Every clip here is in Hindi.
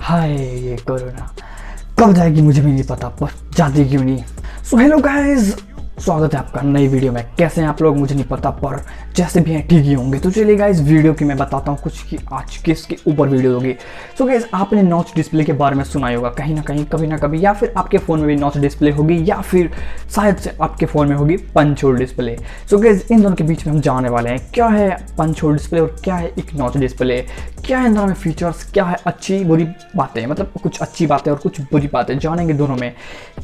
हाय ये कोरोना कब जाएगी मुझे भी नहीं पता, पर जाती क्यों नहीं। सो हेलो गाइस, स्वागत है आपका नई वीडियो में। कैसे हैं आप लोग मुझे नहीं पता, पर जैसे भी हैं ठीक ही होंगे। तो चलिए गाइस वीडियो की मैं बताता हूँ कुछ कि आज किसके ऊपर वीडियो होगी। सो गाइस आपने नॉच डिस्प्ले के बारे में सुना ही होगा कहीं ना कहीं, कभी ना कभी, या फिर आपके फ़ोन में भी नॉच डिस्प्ले होगी, या फिर शायद से आपके फ़ोन में होगी punch hole display. So guys इन दोनों के बीच में हम जाने वाले हैं क्या है पंच होल डिस्प्ले और क्या है एक नॉच डिस्प्ले, क्या है इन दोनों में फीचर्स, क्या है अच्छी बुरी बातें, मतलब कुछ अच्छी बातें और कुछ बुरी बातें जानेंगे दोनों में।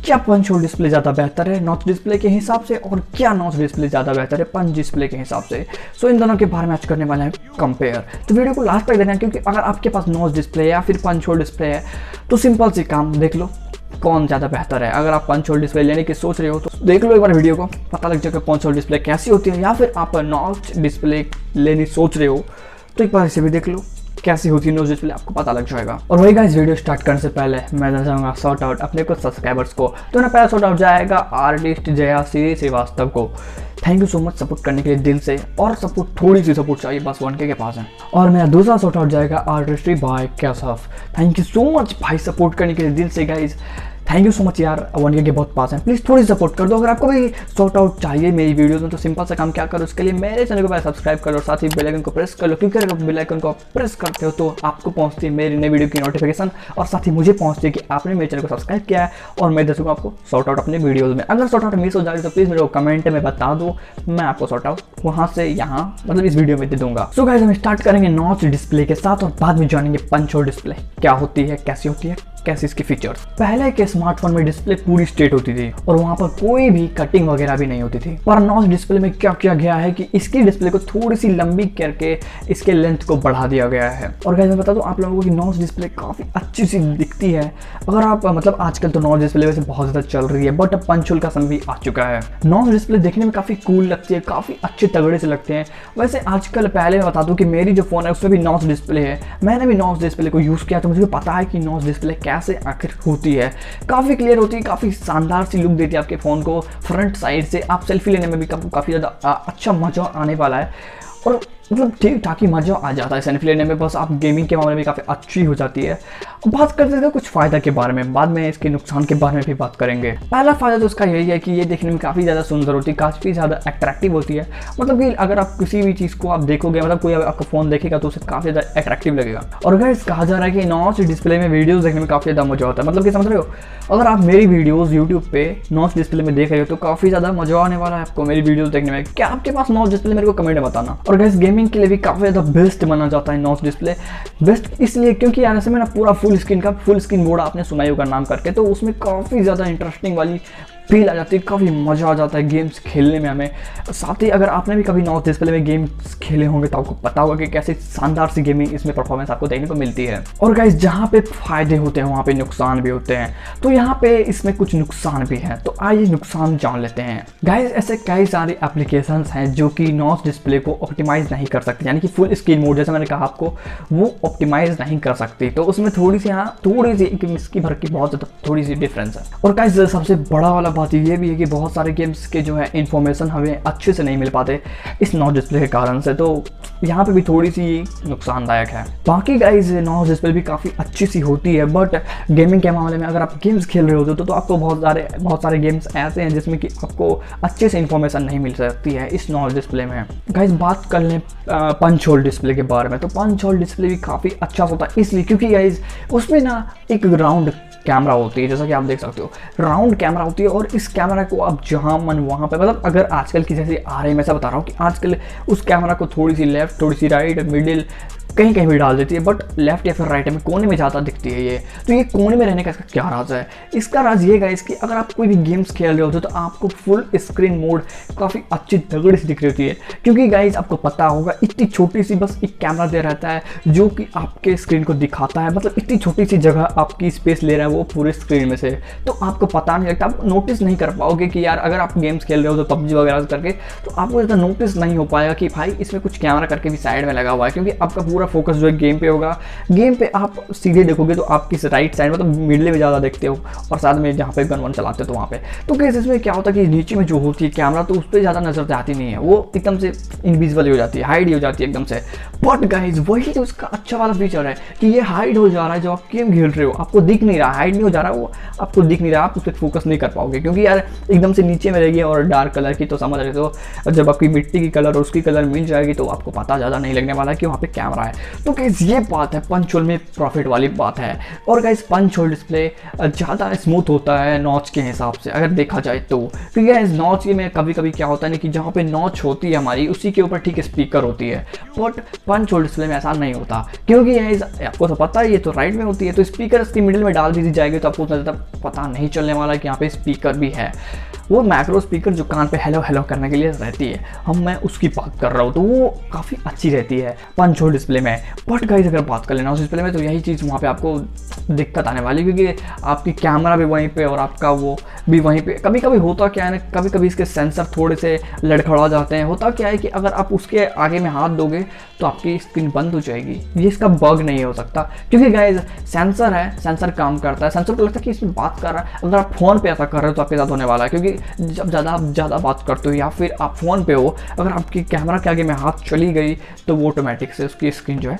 क्या पंच होल डिस्प्ले ज़्यादा बेहतर है नॉच डिस्प्ले के हिसाब से, और क्या नॉच डिस्प्ले ज़्यादा बेहतर है पंच डिस्प्ले के हिसाब से। सो इन दोनों के बारे में आज करने वाले हैं कंपेयर। तो वीडियो को लास्ट तक देना, क्योंकि अगर आपके पास नॉच डिस्प्ले या फिर पंच होल डिस्प्ले है तो सिंपल सी काम देख लो कौन ज़्यादा बेहतर है। अगर आप पंच होल डिस्प्ले लेने की सोच रहे हो तो देख लो एक बार वीडियो को, पता लग जाएगा पंच होल डिस्प्ले कैसी होती है। या फिर आप नॉच डिस्प्ले लेने सोच रहे हो तो एक बार इसे भी देख लो कैसी होती है नॉच डिस्प्ले, आपको पता लग जाएगा। और वही गाइस वीडियो स्टार्ट करने से पहले मैं देना चाहूँगा शॉर्ट आउट अपने कुछ सब्सक्राइबर्स को। तो ना पहला शॉर्ट आउट जाएगा आर्टिस्ट जयाश्री श्रीवास्तव को। Thank you so much support करने के लिए दिल से, और सपोर्ट थोड़ी सी सपोर्ट चाहिए, बस 1K के पास है। और मेरा दूसरा शॉर्ट आउट जाएगा आर्टिस्ट्री बाय कैसफ। थैंक यू सो मच भाई सपोर्ट करने के लिए दिल से guys, thank you so much यार, 1K के बहुत पास है। प्लीज़ थोड़ी सपोर्ट कर दो। अगर आपको भी शॉर्ट आउट चाहिए मेरी वीडियोस में तो सिंपल सा काम क्या करो, उसके लिए मेरे चैनल को पहले सब्सक्राइब कर लो और साथ ही बेल आइकन को प्रेस कर लो, क्योंकि अगर बेल आइकन को प्रेस करते हो तो आपको पहुंचती है मेरी नई वीडियो की नोटिफिकेशन, और साथ ही मुझे पहुंचती है कि आपने मेरे चैनल को सब्सक्राइब किया है, और मैं दे दूँगा आपको शॉर्ट आउट अपने वीडियोज़ में। अगर शॉर्ट आउट मिस हो जाए तो प्लीज़ मेरे को कमेंट में बता दो, मैं आपको शॉर्ट आउट वहाँ से यहाँ मतलब इस वीडियो में दे दूँगा। सो गाइस हम स्टार्ट करेंगे नॉच डिस्प्ले के साथ, और बाद में जानेंगे पंच होल डिस्प्ले क्या होती है, कैसी होती है, कैसे इसके फीचर्स। पहले के स्मार्टफोन में डिस्प्ले पूरी स्ट्रेट होती थी और वहां पर कोई भी कटिंग वगैरह भी नहीं होती थी, पर नॉच डिस्प्ले में क्या किया गया है कि इसकी डिस्प्ले को थोड़ी सी लंबी करके इसके लेंथ को बढ़ा दिया गया है। और गाइस मैं बता दूं आप लोगों को कि नॉच डिस्प्ले काफी अच्छी सी दिखती है। अगर आप मतलब आजकल तो नॉच डिस्प्ले वैसे बहुत ज्यादा चल रही है, बट अब पंच होल का समय भी आ चुका है। नॉच डिस्प्ले देखने में काफी कूल लगती है, काफी अच्छे तगड़े से लगते हैं। वैसे आजकल पहले मैं बता दूं कि मेरी जो फोन है उसमें भी नॉच डिस्प्ले है, मैंने भी नॉच डिस्प्ले को यूज किया, तो मुझे पता है कि नॉच डिस्प्ले कैसे आखिर होती है। काफ़ी क्लियर होती है, काफ़ी शानदार सी लुक देती है आपके फ़ोन को फ्रंट साइड से। आप सेल्फी लेने में भी काफ़ी ज़्यादा अच्छा मज़ा आने वाला है, और मतलब ठीक ठाक ही मज़ा आ जाता है सेल्फी लेने में। बस आप गेमिंग के मामले में काफ़ी अच्छी हो जाती है। बात करते हैं कुछ फ़ायदा के बारे में, बाद में इसके नुकसान के बारे में भी बात करेंगे। पहला फ़ायदा तो उसका यही है कि ये देखने में काफ़ी ज़्यादा सुंदर होती है, काफ़ी ज़्यादा अट्रैक्टिव होती है। मतलब कि अगर आप किसी भी चीज़ को आप देखोगे, मतलब कोई आपका फ़ोन देखेगा तो उसे काफ़ी ज़्यादा अट्रैक्टिव लगेगा। और गाइस कहा जा रहा है कि नॉच डिस्प्ले में वीडियोज़ देखने में काफ़ी ज़्यादा मज़ा होता है। मतलब कि समझ रहे हो, अगर आप मेरी वीडियोज़ यूट्यूब पे नॉच डिस्प्ले में देख रहे हो तो काफ़ी ज़्यादा मज़ा आने वाला है आपको मेरी वीडियोज़ देखने में। क्या आपके पास नॉच डिस्प्ले, मेरे को कमेंट में बताना। और गाइस गेमिंग के लिए भी काफ़ी ज़्यादा बेस्ट माना जाता है नॉच डिस्प्ले। बेस्ट इसलिए क्योंकि यार ऐसे में ना पूरा फुल स्क्रीन मोड आपने सुना ही होगा नाम करके, तो उसमें काफ़ी ज़्यादा इंटरेस्टिंग वाली फील आ जाती है, काफ़ी मज़ा आ जाता है गेम्स खेलने में हमें। साथ ही अगर आपने भी कभी नॉच डिस्प्ले में गेम्स खेले होंगे तो आपको पता होगा कि कैसे शानदार सी गेमिंग इसमें परफॉर्मेंस आपको देखने को मिलती है। और गाइस जहाँ पे फ़ायदे होते हैं वहाँ पे नुकसान भी होते हैं, तो यहाँ पे इसमें कुछ नुकसान भी हैं, तो आइए नुकसान जान लेते हैं। गाइस ऐसे कई सारे एप्लीकेशंस हैं जो कि नॉच डिस्प्ले को ऑप्टिमाइज़ नहीं कर सकते, यानी कि फुल स्क्रीन मोड जैसे मैंने कहा आपको वो ऑप्टिमाइज़ नहीं कर सकती, तो उसमें थोड़ी सी इसकी भर की बहुत ज़्यादा थोड़ी सी डिफरेंस है। और गाइस सबसे बड़ा वाला बात ये भी है कि बहुत सारे गेम्स के जो है इन्फॉर्मेशन हमें अच्छे से नहीं मिल पाते इस नॉच डिस्प्ले के कारण से, तो यहाँ पे भी थोड़ी सी नुकसानदायक है। बाकी गाइस नॉच डिस्प्ले भी काफ़ी अच्छी सी होती है, बट गेमिंग के मामले में अगर आप गेम्स खेल रहे होते तो आपको बहुत सारे गेम्स ऐसे हैं जिसमें कि आपको अच्छे से इन्फॉर्मेशन नहीं मिल सकती है इस नॉच डिस्प्ले में। गाइस बात कर लें पंच होल डिस्प्ले के बारे में, तो पंच होल डिस्प्ले भी काफ़ी अच्छा होता है इसलिए क्योंकि गाइस उसमें ना एक राउंड कैमरा होती है, जैसा कि आप देख सकते हो राउंड कैमरा होती है, और इस कैमरा को आप जहां मन वहां पे, मतलब अगर आजकल की जैसे आ रही है, मैं ऐसा बता रहा हूँ कि आजकल उस कैमरा को थोड़ी सी लेफ्ट, थोड़ी सी राइट, मिडिल कहीं कहीं भी डाल देती है, बट लेफ्ट या फिर राइट में कोने में ज़्यादा दिखती है ये। तो ये कोने में रहने का इसका क्या राज है? इसका राज ये गाइस कि अगर आप कोई भी गेम्स खेल रहे होते हो तो आपको फुल स्क्रीन मोड काफ़ी अच्छी तगड़ी से दिख रही होती है, क्योंकि गाइस आपको पता होगा इतनी छोटी सी बस एक कैमरा दे रहता है जो कि आपके स्क्रीन को दिखाता है, मतलब इतनी छोटी सी जगह आपकी स्पेस ले रहा है वो पूरे स्क्रीन में से, तो आपको पता नहीं लगता, आप नोटिस नहीं कर पाओगे कि यार अगर आप गेम्स खेल रहे हो तो पबजी वगैरह करके, तो आपको ज़्यादा नोटिस नहीं हो पाएगा कि भाई इसमें कुछ कैमरा करके भी साइड में लगा हुआ है, क्योंकि आपका पूरा फोकस जो है गेम पे होगा। गेम पे आप सीधे देखोगे तो आप किस राइट साइड मतलब मिडले में ज़्यादा देखते हो, और साथ में जहाँ पे गन वन चलाते हो तो वहाँ पे। तो कैसे इसमें क्या होता है कि नीचे में जो होती है कैमरा, तो उस पर ज़्यादा नजर जाती नहीं है, वो एकदम से इनविजिबल हो जाती है, हाइड हो जाती है एकदम से। बट गाइज वही तो उसका अच्छा वाला फीचर है कि ये हाइड हो जा रहा है, जब आप गेम खेल रहे हो आपको दिख नहीं रहा, हाइड नहीं हो जा रहा, वो आपको दिख नहीं रहा, आप उस पर फोकस नहीं कर पाओगे, क्योंकि यार एकदम से नीचे में रहेगी और डार्क कलर की, तो समझ रहे हो। और जब आपकी मिट्टी की कलर और उसकी कलर मिल जाएगी तो आपको पता ज़्यादा नहीं लगने वाला है कि वहाँ पे कैमरा है। तो गाइज ये बात है पंच होल में प्रॉफिट वाली बात है। और गाइज पंच होल डिस्प्ले ज़्यादा स्मूथ होता है नॉच के हिसाब से अगर देखा जाए तो, क्योंकि गाइज नॉच में कभी कभी क्या होता है ना कि जहाँ पे नॉच होती है हमारी उसी के ऊपर ठीक स्पीकर होती है, बट पंच होल डिस्प्ले में ऐसा नहीं होता, क्योंकि गाइज आपको तो पता है ये तो राइट में होती है, तो स्पीकर इसकी मिडिल में डाल दी जाएगी तो आपको उतना ज़्यादा पता नहीं चलने वाला कि यहाँ पे स्पीकर भी है। वो मैक्रो स्पीकर जो कान पे हेलो हेलो करने के लिए रहती है, मैं उसकी बात कर रहा हूँ, तो वो काफ़ी अच्छी रहती है पंच होल डिस्प्ले में। बट गाइस अगर बात कर लेना उस डिस्प्ले में तो यही चीज़ वहाँ पे आपको दिक्कत आने वाली, क्योंकि आपकी कैमरा भी वहीं पे और आपका वो भी वहीं पे। कभी कभी होता क्या है ना, कभी कभी इसके सेंसर थोड़े से लड़खड़ा जाते हैं। होता क्या है कि अगर आप उसके आगे में हाथ दोगे तो आपकी स्क्रीन बंद हो जाएगी। ये इसका बग नहीं हो सकता, क्योंकि गाइज सेंसर है, सेंसर काम करता है। सेंसर को लगता है कि इसमें बात कर रहा है, अगर आप फ़ोन पे ऐसा कर रहे हो तो आपके साथ होने वाला है, क्योंकि जब ज़्यादा बात करते हो या फिर आप फ़ोन पे हो, अगर आपकी कैमरा के आगे में हाथ चली गई तो वो ऑटोमेटिक से उसकी स्क्रीन जो है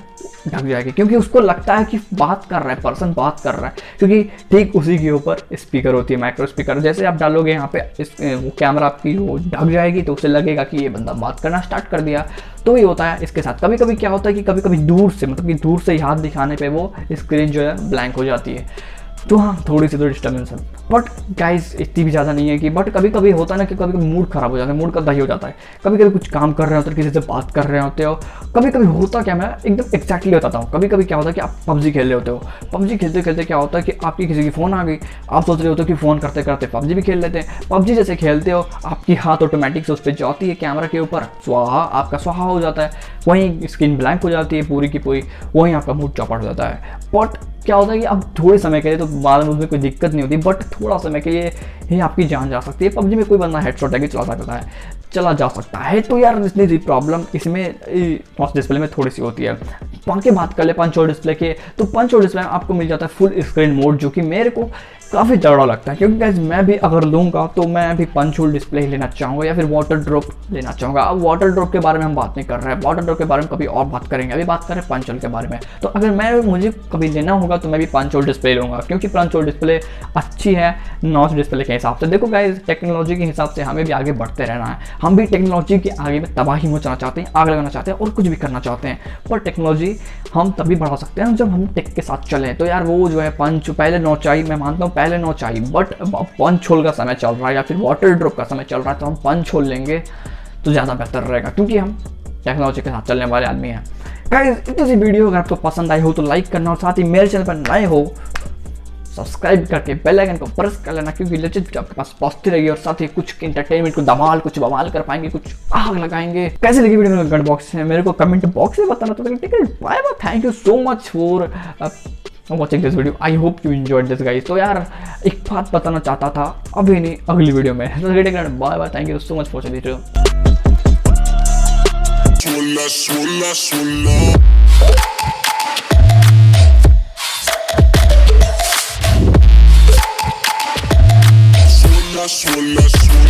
ढक जाएगी, क्योंकि उसको लगता है कि बात कर रहा है, पर्सन बात कर रहा है, क्योंकि ठीक उसी के ऊपर स्पीकर होती है, माइक्रो स्पीकर। जैसे आप डालोगे यहाँ पे वो कैमरा आपकी वो ढक जाएगी तो उसे लगेगा कि ये बंदा बात करना स्टार्ट कर दिया। तो ये होता है इसके साथ। कभी कभी क्या होता है कि कभी कभी दूर से मतलब कि दूर से ही हाथ दिखाने पे वो स्क्रीन जो है ब्लैंक हो जाती है। तो हाँ, थोड़ी सी तो डिस्टर्बेंस है, बट गाइस इतनी भी ज़्यादा नहीं है कि। बट कभी कभी होता है ना कि कभी कभी मूड खराब हो जाता है, मूड का दही हो जाता है। कभी कभी कुछ काम कर रहे होते हो, किसी से बात कर रहे होते हो, कभी कभी होता क्या, मैं एकदम एक्जैक्टली बताता हूँ। कभी कभी क्या होता है कि आप पबजी खेल रहे होते हो, पबजी खेलते खेलते क्या होता है कि आपकी किसी की फ़ोन आ गई, आप सोच रहे होते हो कि फ़ोन करते करते पबजी भी खेल लेते हैं। पबजी जैसे खेलते हो आपकी हाथ ऑटोमेटिक से उस पर जाती है कैमरा के ऊपर, स्वाहा, आपका स्वाहा हो जाता है, वहीं स्क्रीन ब्लैंक हो जाती है पूरी की पूरी, वहीं आपका मूड चौपट हो जाता है। बट क्या होता है कि अब थोड़े समय के लिए तो बाद में उसमें कोई दिक्कत नहीं होती, बट थोड़ा समय के लिए ही आपकी जान जा सकती है। पबजी में कोई बंदा हेडशॉट है कि चला जा सकता है। तो यार इतनी प्रॉब्लम इसमें नॉच डिस्प्ले में थोड़ी सी होती है। बाकी बात कर ले पंच होल डिस्प्ले के, तो पंच होल डिस्प्ले में आपको मिल जाता है फुल स्क्रीन मोड, जो कि मेरे को काफ़ी तगड़ा लगता है, क्योंकि गाइस मैं भी अगर लूँगा तो मैं भी पंच होल डिस्प्ले ही लेना चाहूँगा या फिर वाटर ड्रॉप लेना चाहूँगा। अब वाटर ड्रॉप के बारे में हम बात नहीं कर रहे हैं, वाटर ड्रॉप के बारे में कभी और बात करेंगे, अभी बात करें पंच होल के बारे में। तो अगर मुझे कभी लेना होगा तो मैं भी पंच होल डिस्प्ले लूँगा, क्योंकि पंच होल डिस्प्ले अच्छी है नॉच डिस्प्ले के हिसाब से। देखो गाइस टेक्नोलॉजी के हिसाब से हमें भी आगे बढ़ते रहना है, हम भी टेक्नोलॉजी के आगे में तबाही मचाना चाहते हैं, आग लगाना चाहते हैं और कुछ भी करना चाहते हैं। पर टेक्नोलॉजी हम तभी बढ़ा सकते हैं जब हम टेक के साथ चलें। तो यार वो जो है पंच पहले नॉच आई, मैं मानता हूँ पहले नॉच आई, बट पंच होल का समय चल रहा है या फिर वाटर ड्रॉप का समय चल रहा है, तो हम पंच होल लेंगे तो ज़्यादा बेहतर रहेगा, क्योंकि हम टेक्नोलॉजी के साथ चलने वाले आदमी हैं। गाइस इतनी सी वीडियो अगर आपको पसंद आई हो तो लाइक करना, और साथ ही मेरे चैनल पर नए हो सब्सक्राइब करके बेल आइकन को प्रेस कर लेना, क्योंकि लेटेस्ट वीडियो आपके पास पहुंचती रहेगी। और साथ ही कुछ इंटरटेनमेंट को धमाल कुछ बवाल कर पाएंगे, कुछ आग लगाएंगे। कैसे लगी वीडियो में कमेंट बॉक्स में मेरे को कमेंट बॉक्स में बताना। तो bye bye, thank you so much for watching this video. I hope you enjoyed this guys. तो यार एक बात बताना चाहता था, अभी नहीं अगली वीडियो में। Bye bye, thank you so much for watching this video.